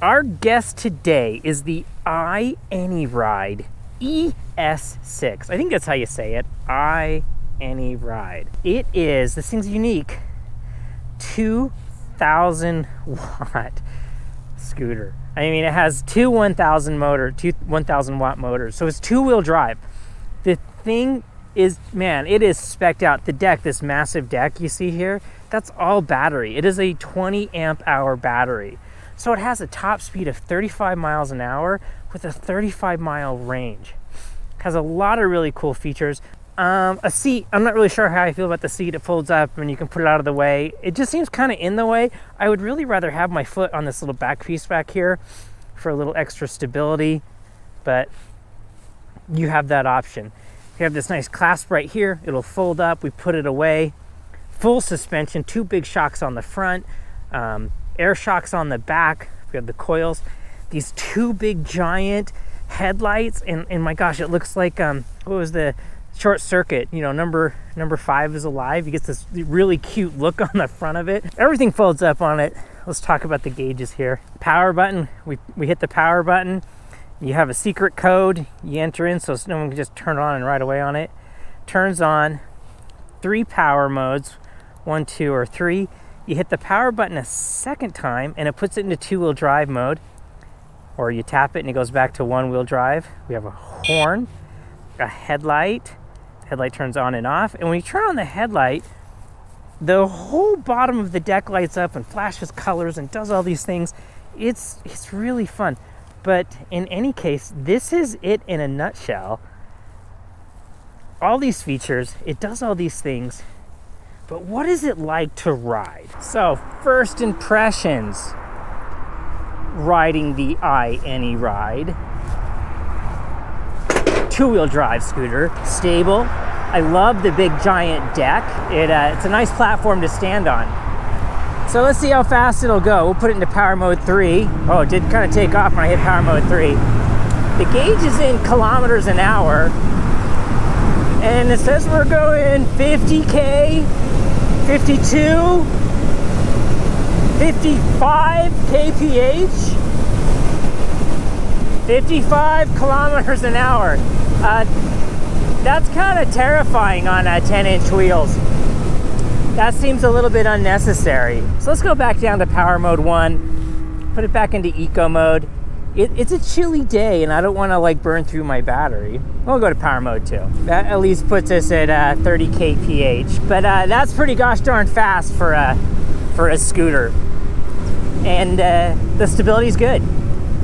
Our guest today is the iENYRID ES6. I think that's how you say it, iENYRID. It is, this thing's unique, 2,000 watt scooter. I mean, it has two 1,000 watt motors, so it's two-wheel drive. The thing is, man, it is spec'd out. The deck, this massive deck you see here, that's all battery. It is a 20 amp hour battery. So it has a top speed of 35 miles an hour with a 35 mile range. It has a lot of really cool features. A seat, I'm not really sure how I feel about the seat. It folds up and you can put it out of the way. It just seems kind of in the way. I would really rather have my foot on this little back piece back here for a little extra stability, but you have that option. You have this nice clasp right here. It'll fold up, we put it away. Full suspension, two big shocks on the front, air shocks on the back. We have the coils, these two big giant headlights, and my gosh, it looks like what was the Short Circuit, you know, number 5 is alive. You get this really cute look on the front of it. Everything folds up on it. Let's talk about the gauges here. Power button, we hit the power button. You have a secret code you enter in so no one can just turn it on and right away on it. Turns on 3 power modes, 1, 2, or 3. You hit the power button a second time and it puts it into two-wheel drive mode, or you tap it and it goes back to one-wheel drive. We have a horn, a headlight. Headlight turns on and off, and when you turn on the headlight, the whole bottom of the deck lights up and flashes colors and does all these things. It's really fun. But in any case, this is it in a nutshell. All these features, it does all these things, but what is it like to ride? So, first impressions, riding the iENYRID. Two-wheel drive scooter, stable. I love the big giant deck. It's a nice platform to stand on. So let's see how fast it'll go. We'll put it into power mode 3. Oh, it did kind of take off when I hit power mode 3. The gauge is in kilometers an hour, and it says we're going 50K, 52, 55 kph, 55 kilometers an hour. That's kind of terrifying on 10-inch wheels. That seems a little bit unnecessary. So let's go back down to power mode 1, put it back into eco mode. It's a chilly day and I don't want to like burn through my battery. We'll go to power mode 2. That at least puts us at 30 kph, but that's pretty gosh darn fast for a scooter. And the stability's good.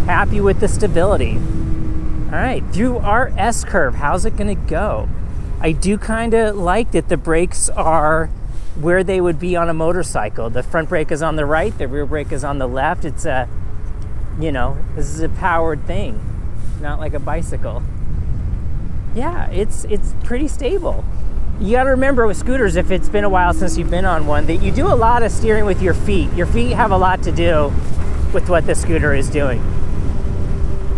Happy with the stability. All right, through our S-curve, how's it gonna go? I do kind of like that the brakes are where they would be on a motorcycle. The front brake is on the right, the rear brake is on the left. It's a, you know, this is a powered thing, not like a bicycle. Yeah, it's pretty stable. You gotta remember with scooters, if it's been a while since you've been on one, that you do a lot of steering with your feet. Your feet have a lot to do with what the scooter is doing.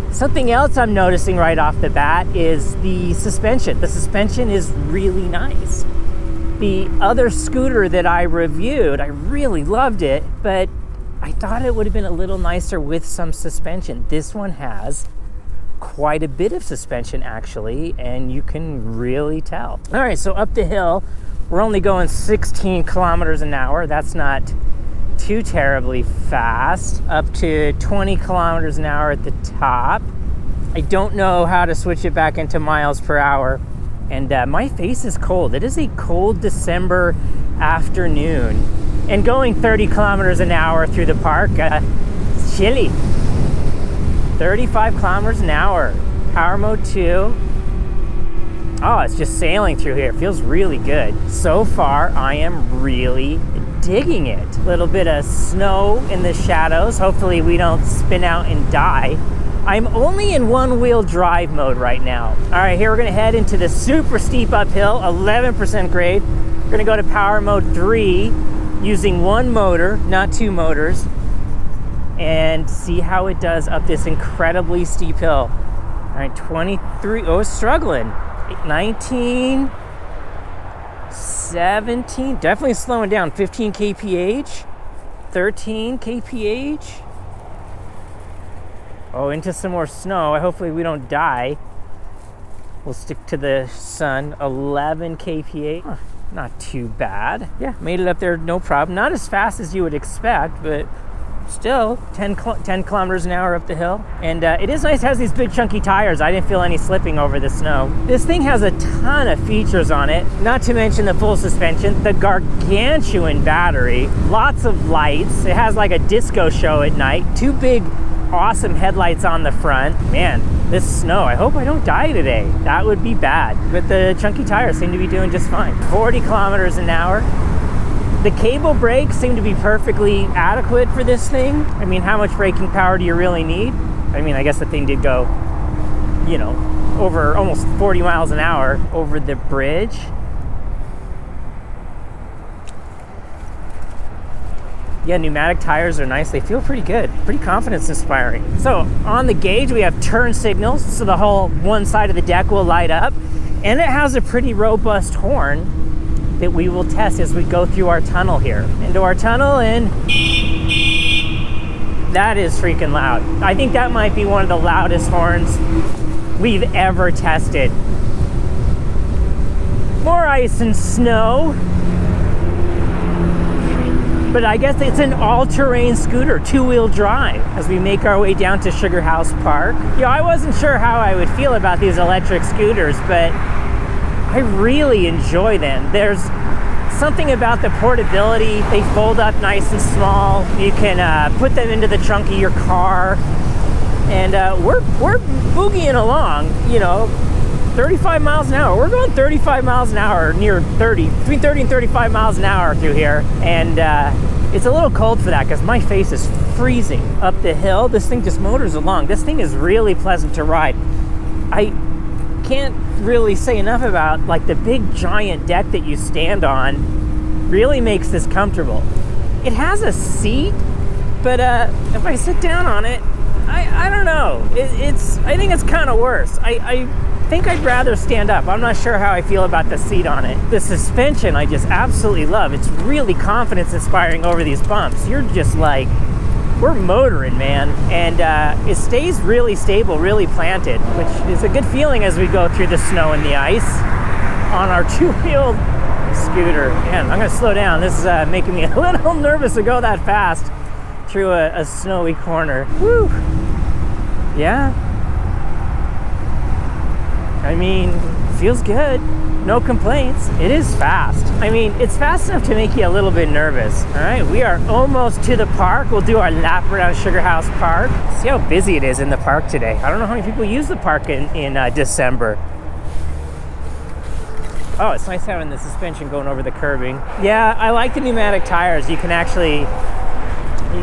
Something else I'm noticing right off the bat is the suspension. The suspension is really nice. The other scooter that I reviewed, I really loved it, but I thought it would have been a little nicer with some suspension. This one has quite a bit of suspension actually, and you can really tell. All right, so up the hill, we're only going 16 kilometers an hour. That's not too terribly fast. Up to 20 kilometers an hour at the top. I don't know how to switch it back into miles per hour. And my face is cold. It is a cold December afternoon. And going 30 kilometers an hour through the park, it's chilly. 35 kilometers an hour. Power mode 2. Oh, it's just sailing through here. It feels really good. So far, I am really digging it. A little bit of snow in the shadows. Hopefully we don't spin out and die. I'm only in one-wheel drive mode right now. All right, here we're gonna head into the super steep uphill, 11% grade. We're gonna go to power mode 3 using one motor, not two motors, and see how it does up this incredibly steep hill. All right, 23, oh, it's struggling. 19, 17, definitely slowing down. 15 kph, 13 kph. Oh, into some more snow. Hopefully we don't die. We'll stick to the sun. 11 kph. Huh, not too bad. Yeah, made it up there, no problem. Not as fast as you would expect, but still 10 kilometers an hour up the hill. And it is nice, it has these big chunky tires. I didn't feel any slipping over the snow. This thing has a ton of features on it, not to mention the full suspension, the gargantuan battery, lots of lights. It has like a disco show at night, 2 big awesome headlights on the front. Man, this snow, I hope I don't die today. That would be bad. But the chunky tires seem to be doing just fine. 40 kilometers an hour. The cable brakes seem to be perfectly adequate for this thing. I mean, how much braking power do you really need? I mean, I guess the thing did go, you know, over almost 40 miles an hour over the bridge. Yeah, pneumatic tires are nice. They feel pretty good, pretty confidence inspiring. So on the gauge, we have turn signals. So the whole one side of the deck will light up, and it has a pretty robust horn that we will test as we go through our tunnel here. Into our tunnel, and that is freaking loud. I think that might be one of the loudest horns we've ever tested. More ice and snow. But I guess it's an all-terrain scooter, 2-wheel drive, as we make our way down to Sugar House Park. Yeah, I wasn't sure how I would feel about these electric scooters, but I really enjoy them. There's something about the portability. They fold up nice and small. You can put them into the trunk of your car. And we're boogieing along, you know, 35 miles an hour. We're going 35 miles an hour, near 30, between 30 and 35 miles an hour through here. And it's a little cold for that because my face is freezing up the hill. This thing just motors along. This thing is really pleasant to ride. I can't really say enough about, like, the big giant deck that you stand on really makes this comfortable. It has a seat, but if I sit down on it, I don't know. I think it's kind of worse. I think I'd rather stand up. I'm not sure how I feel about the seat on it. The suspension I just absolutely love. It's really confidence inspiring over these bumps. You're just like, we're motoring, man. And it stays really stable, really planted, which is a good feeling as we go through the snow and the ice on our 2-wheeled scooter. Man, I'm gonna slow down. This is making me a little nervous to go that fast through a snowy corner. Woo! Yeah. I mean, feels good. No complaints. It is fast. I mean, it's fast enough to make you a little bit nervous. All right, we are almost to the park. We'll do our lap around Sugar House Park. See how busy it is in the park today. I don't know how many people use the park in December. Oh, it's nice having the suspension going over the curbing. Yeah, I like the pneumatic tires. You can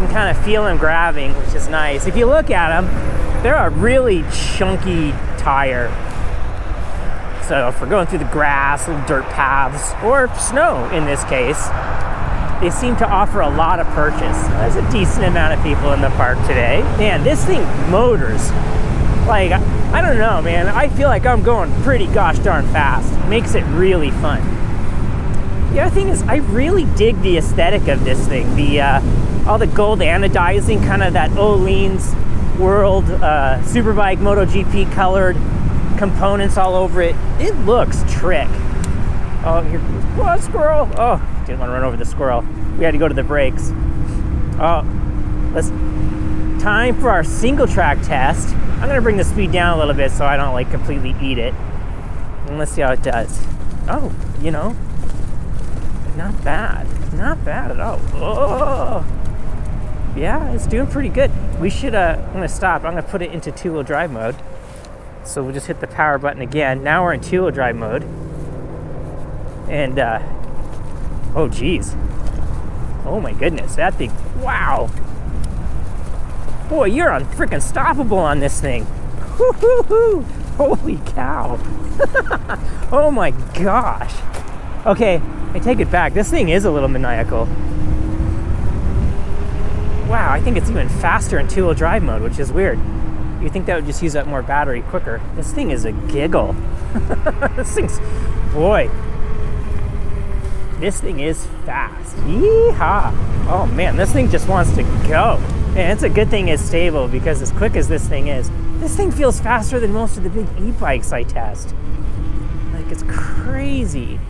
kind of feel them grabbing, which is nice. If you look at them, they're a really chunky tire. So if we're going through the grass, little dirt paths, or snow in this case, they seem to offer a lot of purchase. There's a decent amount of people in the park today. Man, this thing motors. Like, I don't know, man. I feel like I'm going pretty gosh darn fast. Makes it really fun. The other thing is, I really dig the aesthetic of this thing. All the gold anodizing, kind of that O'Lean's World Superbike MotoGP colored components all over it. It looks trick. Oh, here, what, squirrel? Oh, didn't want to run over the squirrel. We had to go to the brakes. Oh, time for our single track test. I'm gonna bring the speed down a little bit so I don't like completely eat it. And let's see how it does. Oh, you know, not bad. Not bad at all. Oh, yeah, it's doing pretty good. We should, I'm gonna stop. I'm gonna put it into 2-wheel drive mode. So we'll just hit the power button again. Now we're in 2-wheel drive mode. And, oh geez. Oh my goodness, that thing, wow. Boy, you're freaking stoppable on this thing. Woo-hoo-hoo. Holy cow. Oh my gosh. Okay, I take it back. This thing is a little maniacal. Wow, I think it's even faster in 2-wheel drive mode, which is weird. You'd think that would just use up more battery quicker. This thing is a giggle. This thing's, boy. This thing is fast. Yeehaw. Oh man, this thing just wants to go. And it's a good thing it's stable, because as quick as this thing is, this thing feels faster than most of the big e-bikes I test. Like, it's crazy.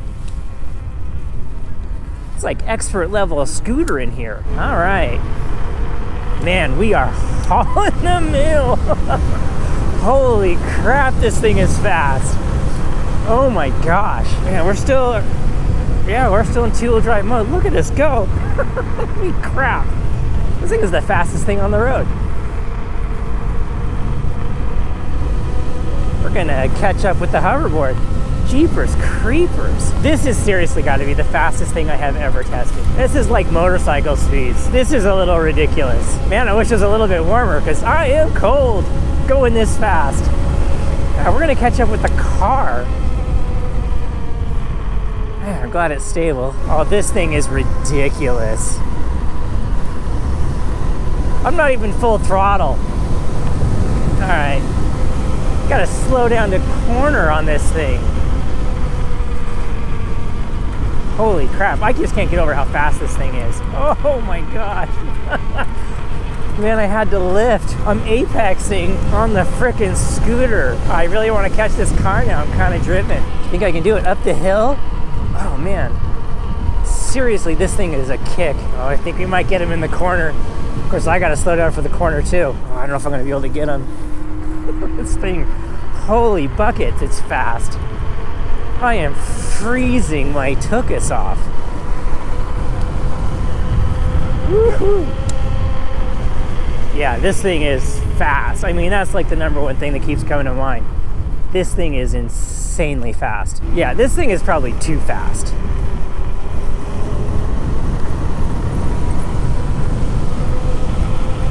It's like expert level scooter in here. All right. Man, we are hauling the mill. Holy crap, this thing is fast. Oh my gosh. Man, we're still in two-wheel drive mode. Look at us go. Holy crap. This thing is the fastest thing on the road. We're gonna catch up with the hoverboard. Jeepers creepers. This has seriously got to be the fastest thing I have ever tested. This is like motorcycle speeds. This is a little ridiculous. Man, I wish it was a little bit warmer, because I am cold going this fast. We're gonna catch up with the car. Man, I'm glad it's stable. Oh, this thing is ridiculous. I'm not even full throttle. All right. Gotta slow down the corner on this thing. Holy crap, I just can't get over how fast this thing is. Oh my gosh. Man, I had to lift. I'm apexing on the frickin' scooter. I really want to catch this car now. I'm kind of driven. Think I can do it up the hill? Oh man. Seriously, this thing is a kick. Oh, I think we might get him in the corner. Of course, I gotta slow down for the corner too. Oh, I don't know if I'm gonna be able to get him. This thing, holy buckets, it's fast. I am freezing my tuchus off. Woohoo! Yeah, this thing is fast. I mean, that's like the number one thing that keeps coming to mind. This thing is insanely fast. Yeah, this thing is probably too fast.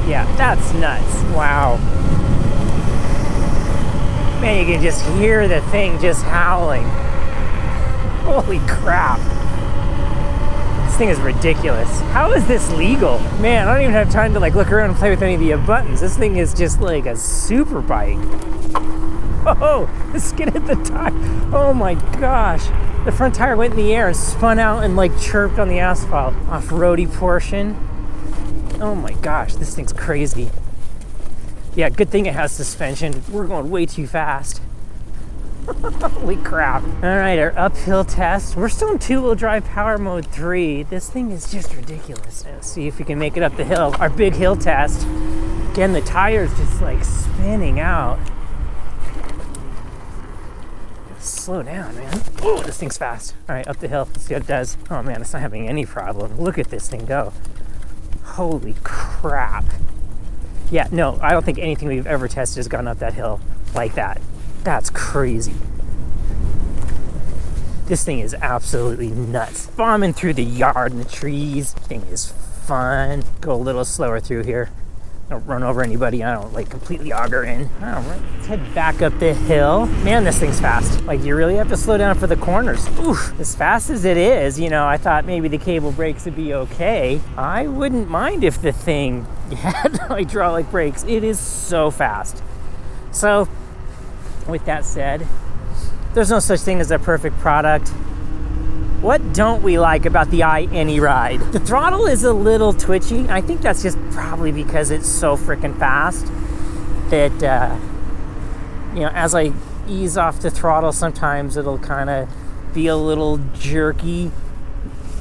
Yeah, that's nuts. Wow. Man, you can just hear the thing just howling. Holy crap. This thing is ridiculous. How is this legal? Man, I don't even have time to like look around and play with any of the buttons. This thing is just like a super bike. Oh, the skid at the tire. Oh my gosh. The front tire went in the air and spun out and like chirped on the asphalt. Off-roady portion. Oh my gosh, this thing's crazy. Yeah, good thing it has suspension. We're going way too fast. Holy crap. All right, our uphill test. We're still in two-wheel drive power mode 3. This thing is just ridiculous. Let's see if we can make it up the hill. Our big hill test. Again, the tire's just like spinning out. Slow down, man. Oh, this thing's fast. All right, up the hill. Let's see what it does. Oh man, it's not having any problem. Look at this thing go. Holy crap. Yeah, no, I don't think anything we've ever tested has gone up that hill like that. That's crazy. This thing is absolutely nuts. Bombing through the yard and the trees. Thing is fun. Go a little slower through here. Don't run over anybody. I don't like completely auger in. All right, let's head back up the hill. Man, this thing's fast. Like, you really have to slow down for the corners. Oof, as fast as it is, you know, I thought maybe the cable brakes would be okay. I wouldn't mind if the thing had hydraulic brakes. It is so fast. So, with that said, there's no such thing as a perfect product. What don't we like about the iENYRID? The throttle is a little twitchy. I think that's just probably because it's so freaking fast that, you know, as I ease off the throttle, sometimes it'll kind of be a little jerky.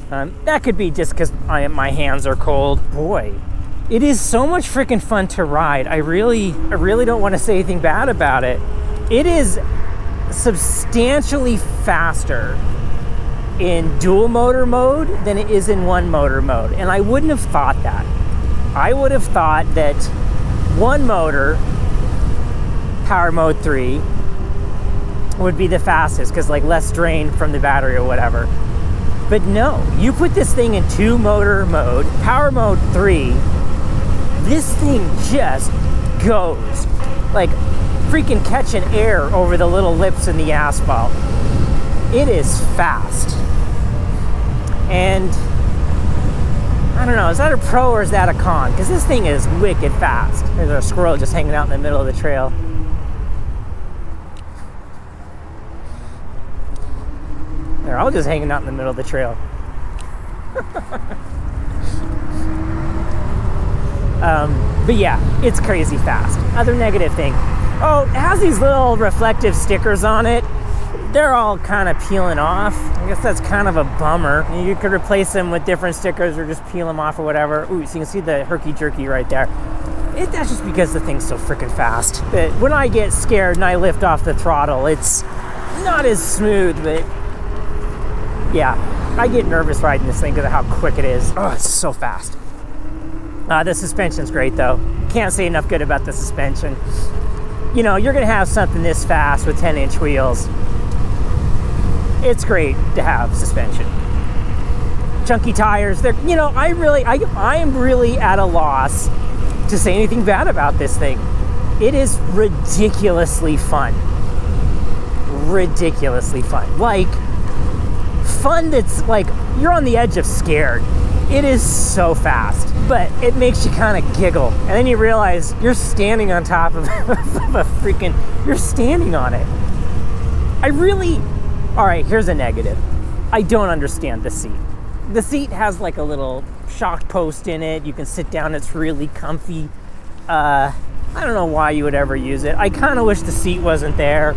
That could be just because my hands are cold. Boy, it is so much freaking fun to ride. I really don't want to say anything bad about it. It is substantially faster in dual motor mode than it is in one motor mode. And I wouldn't have thought that. I would have thought that one motor, power mode 3, would be the fastest because like less drain from the battery or whatever. But no, you put this thing in two motor mode, power mode 3, this thing just goes like freaking catching air over the little lips in the asphalt. It is fast. And I don't know, is that a pro or is that a con? Because this thing is wicked fast. There's a squirrel just hanging out in the middle of the trail. They're all just hanging out in the middle of the trail. But yeah, it's crazy fast. Other negative thing. Oh, it has these little reflective stickers on it. They're all kind of peeling off. I guess that's kind of a bummer. You could replace them with different stickers or just peel them off or whatever. Ooh, so you can see the herky-jerky right there. That's just because the thing's so freaking fast. But when I get scared and I lift off the throttle, it's not as smooth, but yeah, I get nervous riding this thing because of how quick it is. Oh, it's so fast. The suspension's great though. Can't say enough good about the suspension. You know, you're gonna have something this fast with 10-inch wheels. It's great to have suspension. Chunky tires, they're, you know, I am really at a loss to say anything bad about this thing. It is ridiculously fun. Ridiculously fun. Like, fun that's like, you're on the edge of scared. It is so fast, but it makes you kind of giggle. And then you realize you're standing on top of a freaking, you're standing on it. All right, here's a negative. I don't understand the seat. The seat has like a little shock post in it. You can sit down, it's really comfy. I don't know why you would ever use it. I kind of wish the seat wasn't there,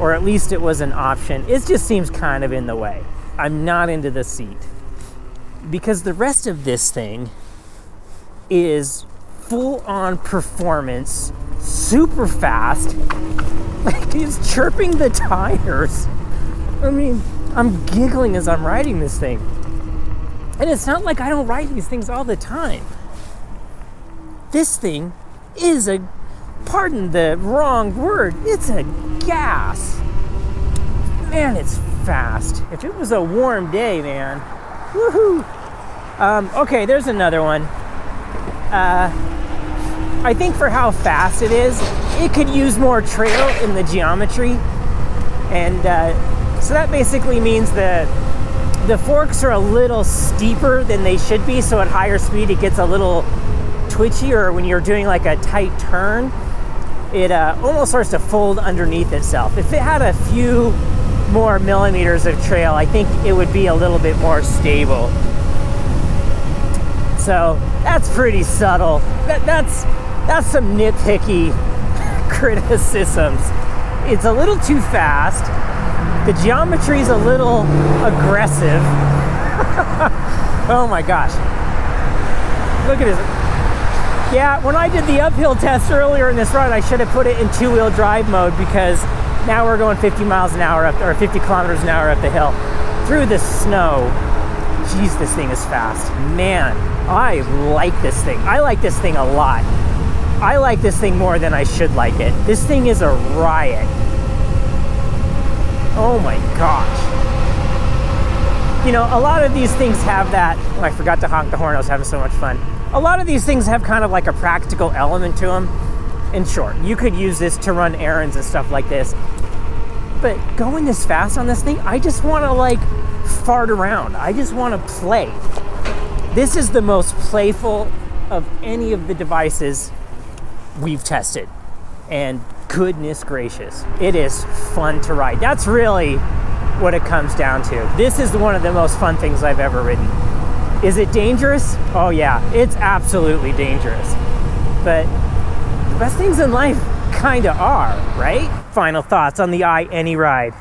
or at least it was an option. It just seems kind of in the way. I'm not into the seat. Because the rest of this thing is full-on performance, super fast. Like, it's chirping the tires. I mean, I'm giggling as I'm riding this thing. And it's not like I don't ride these things all the time. This thing is pardon the wrong word, it's a gas. Man, it's fast. If it was a warm day, man, woohoo. Okay, there's another one. I think for how fast it is, it could use more trail in the geometry. And so that basically means that the forks are a little steeper than they should be, so at higher speed it gets a little twitchy, or when you're doing like a tight turn, it almost starts to fold underneath itself. If it had a few more millimeters of trail, I think it would be a little bit more stable. So that's pretty subtle. That's some nitpicky criticisms. It's a little too fast. The geometry's a little aggressive. Oh my gosh. Look at this. Yeah, when I did the uphill test earlier in this ride, I should have put it in two-wheel drive mode, because now we're going 50 miles an hour up, or 50 kilometers an hour up the hill through the snow. Jeez, this thing is fast. Man, I like this thing. I like this thing a lot. I like this thing more than I should like it. This thing is a riot. Oh my gosh. You know, a lot of these things have that, oh, I forgot to honk the horn, I was having so much fun. A lot of these things have kind of like a practical element to them. And sure, you could use this to run errands and stuff like this. But going this fast on this thing, I just want to like fart around. I just want to play. This is the most playful of any of the devices we've tested. And goodness gracious, it is fun to ride. That's really what it comes down to. This is one of the most fun things I've ever ridden. Is it dangerous? Oh yeah, it's absolutely dangerous. But the best things in life kind of are, right? Final thoughts on the iENYRID.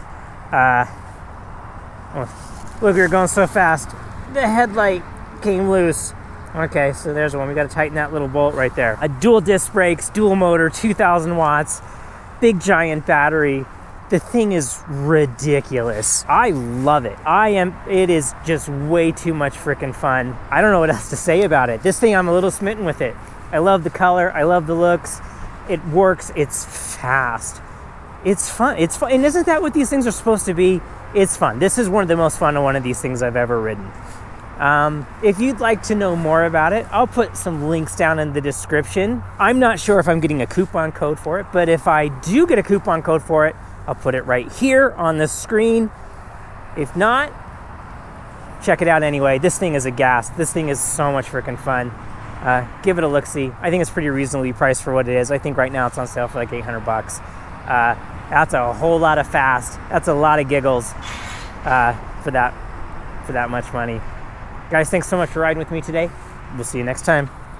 Look, we were going so fast. The headlight came loose. Okay, so there's one. We got to tighten that little bolt right there. A dual disc brakes, dual motor, 2,000 watts, big giant battery. The thing is ridiculous. I love it. It is just way too much freaking fun. I don't know what else to say about it. This thing, I'm a little smitten with it. I love the color. I love the looks. It works. It's fast. It's fun. It's fun. And isn't that what these things are supposed to be? It's fun. This is one of the most fun one of these things I've ever ridden. If you'd like to know more about it, I'll put some links down in the description. I'm not sure if I'm getting a coupon code for it, but if I do get a coupon code for it, I'll put it right here on the screen. If not, check it out anyway. This thing is a gas. This thing is so much freaking fun. Give it a look-see. I think it's pretty reasonably priced for what it is. I think right now it's on sale for like $800. That's a whole lot of fast. That's a lot of giggles for that much money. Guys, thanks so much for riding with me today. We'll see you next time.